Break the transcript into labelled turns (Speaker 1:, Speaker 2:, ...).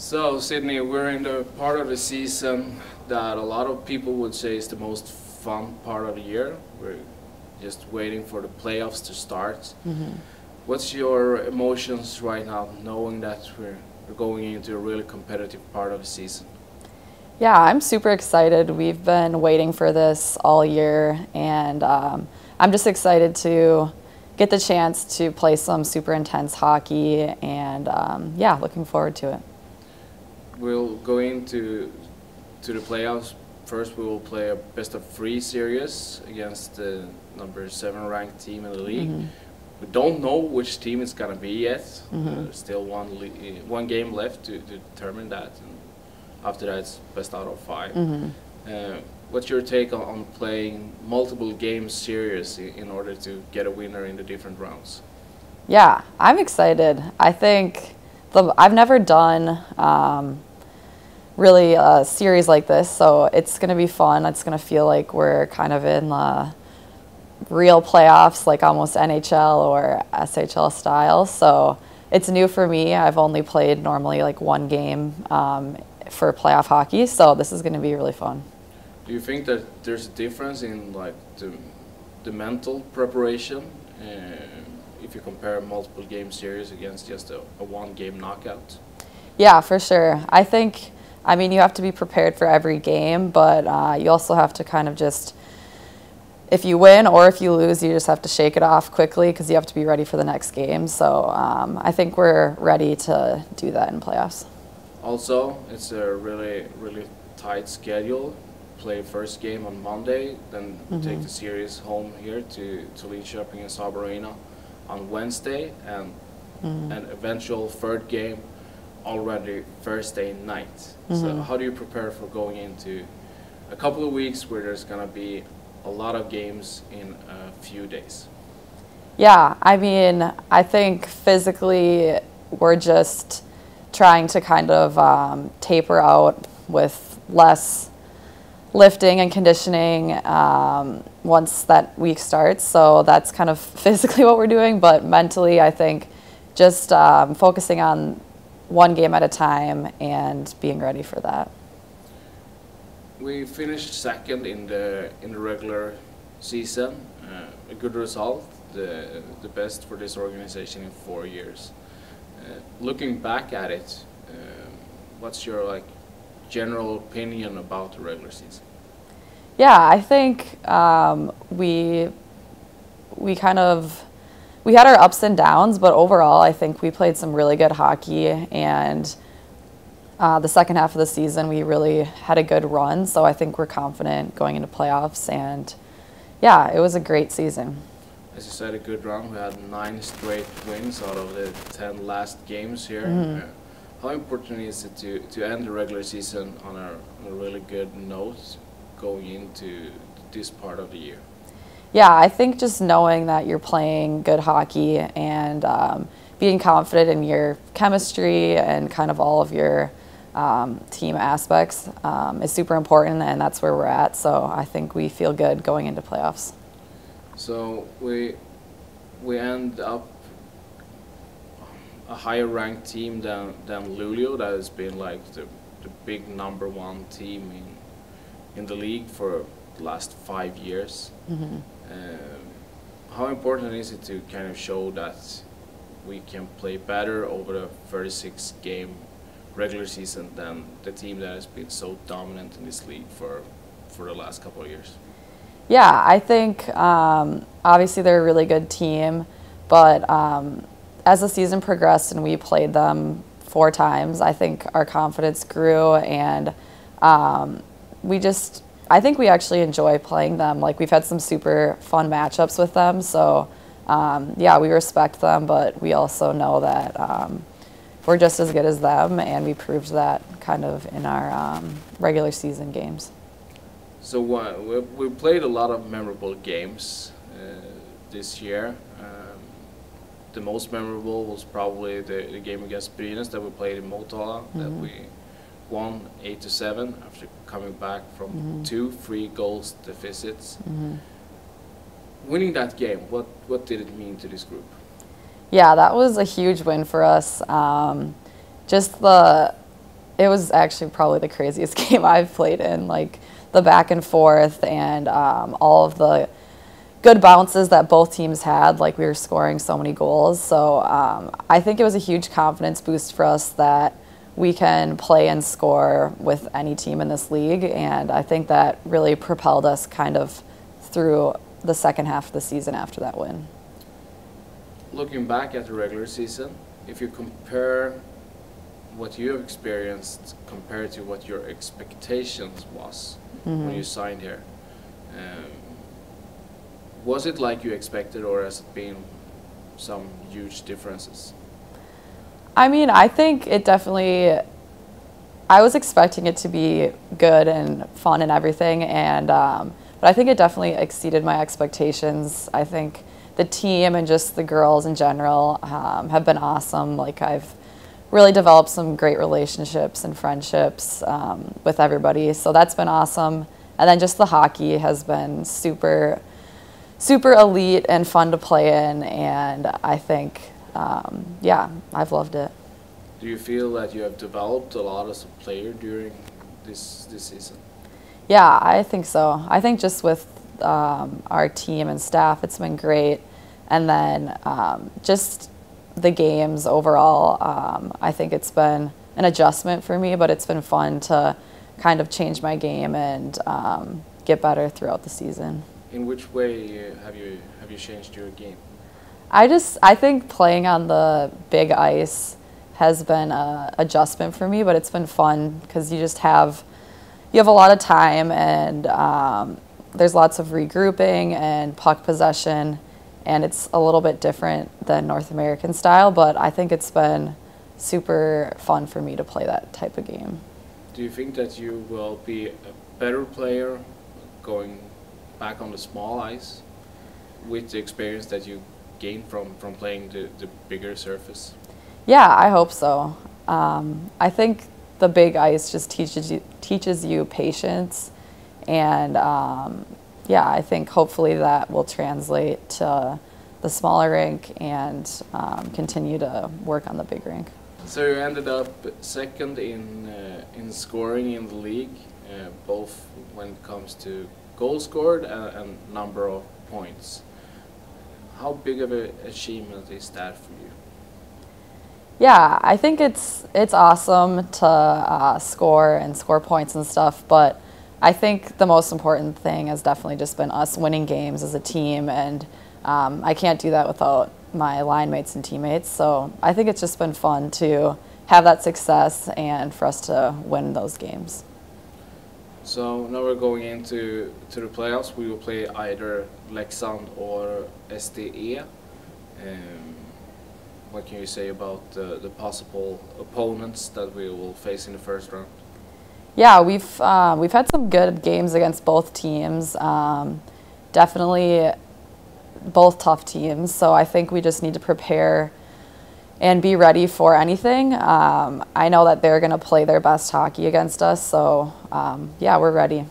Speaker 1: So, Sydney, we're in the part of the season that a lot of people would say is the most fun part of the year. We're just waiting for the playoffs to start. What's your emotions right now, knowing that we're going into a really competitive part of the season?
Speaker 2: Yeah, I'm super excited. We've been waiting for this all year, and I'm just excited to get the chance to play some super intense hockey, and yeah, looking forward to it.
Speaker 1: We'll go into the playoffs. First, we will play a best-of-3 series against the number 7 ranked team in the league. We don't know which team it's gonna be yet. There's still one game left to determine that, and after that, it's best out of 5. What's your take on playing multiple game series in order to get a winner in the different rounds?
Speaker 2: Yeah, I'm excited. I think I've never done really a series like this, so it's going to be fun. It's going to feel like we're kind of in real playoffs, like almost NHL or SHL style. So it's new for me. I've only played normally like one game for playoff hockey, so this is going to be really fun.
Speaker 1: Do you think that there's a difference in like the mental preparation if you compare multiple game series against just a one-game knockout? Yeah,
Speaker 2: for sure. I mean, you have to be prepared for every game, but you also have to kind of just, if you win or if you lose, you just have to shake it off quickly because you have to be ready for the next game. So I think we're ready to do that in playoffs.
Speaker 1: Also, it's a really tight schedule. Play first game on Monday, then take the series home here to Linköping and Saab Arena on Wednesday, and an eventual third game already Thursday night. So how do you prepare for going into a couple of weeks where there's going to be a lot of games in a few days?
Speaker 2: Yeah, I mean, I think physically we're just trying to kind of taper out with less lifting and conditioning once that week starts. So that's kind of physically what we're doing, but mentally I think just focusing on one game at a time and being ready for that.
Speaker 1: We finished second in the regular season, a good result, the best for this organization in 4 years. Looking back at it, what's your general opinion about the regular season?
Speaker 2: Yeah, I think we had our ups and downs, but overall I think we played some really good hockey, and the second half of the season we really had a good run, so I think we're confident going into playoffs, and yeah, it was a great season.
Speaker 1: As you said, a good run. We had 9 straight wins out of the 10 last games here. How important is it to end the regular season on a really good note going into this part of the year?
Speaker 2: Yeah, I think just knowing that you're playing good hockey and being confident in your chemistry and kind of all of your team aspects is super important, and that's where we're at. So I think we feel good going into playoffs. So
Speaker 1: we end up a higher ranked team than Luleå, that has been like the big #1 team in the league for the last 5 years. How important is it to kind of show that we can play better over the 36 game regular season than the team that has been so dominant in this league for the last couple of years?
Speaker 2: Yeah, I think obviously they're a really good team, but as the season progressed and we played them 4 times, I think our confidence grew, and I think we actually enjoy playing them. Like, we've had some super fun matchups with them, so yeah, we respect them, but we also know that we're just as good as them, and we proved that kind of in our regular season games.
Speaker 1: So we played a lot of memorable games this year. The most memorable was probably the game against Brynäs that we played in Motala, that we won 8-7 after coming back from 2-3 goals deficits. Winning that game, what did it mean to this group?
Speaker 2: Yeah, that was a huge win for us. Just the it was actually probably the craziest game I've played in, like the back and forth and all of the good bounces that both teams had. Like we were scoring so many goals. So I think it was a huge confidence boost for us that we can play and score with any team in this league. And I think that really propelled us kind of through the second half of the season after that win.
Speaker 1: Looking back at the regular season, if you compare what you have experienced compared to what your expectations was when you signed here, was it like you expected, or has it been some huge differences?
Speaker 2: I mean, I think it definitely, I was expecting it to be good and fun and everything, and but I think it definitely exceeded my expectations. I think the team and just the girls in general have been awesome. Like I've really developed some great relationships and friendships with everybody, so that's been awesome. And then just the hockey has been super elite and fun to play in, and I think, yeah, I've loved it.
Speaker 1: Do you feel that you have developed a lot as a player during this season?
Speaker 2: Yeah, I think so. I think just with our team and staff, it's been great. And then just the games overall, I think it's been an adjustment for me, but it's been fun to kind of change my game and get better throughout the season.
Speaker 1: In which way have you changed your game?
Speaker 2: I think playing on the big ice has been an adjustment for me, but it's been fun because you have a lot of time, and there's lots of regrouping and puck possession, and it's a little bit different than North American style, but I think it's been super fun for me to play that type of game.
Speaker 1: Do you think that you will be a better player going back on the small ice with the experience that you gained from playing the bigger surface?
Speaker 2: Yeah, I hope so. I think the big ice just teaches you patience, and yeah, I think hopefully that will translate to the smaller rink and continue to work on the big rink.
Speaker 1: So you ended up second in scoring in the league, both when it comes to goals scored and number of points. How big of an achievement is that for you?
Speaker 2: Yeah, I think it's awesome to score points and stuff, but I think the most important thing has definitely just been us winning games as a team, and I can't do that without my line mates and teammates. So I think it's just been fun to have that success and for us to win those games.
Speaker 1: So now we're going into the playoffs. We will play either Leksand or SDE. What can you say about the possible opponents that we will face in the first round?
Speaker 2: Yeah, we've had some good games against both teams. Definitely both tough teams. So I think we just need to prepare and be ready for anything. I know that they're going to play their best hockey against us. So yeah, we're ready.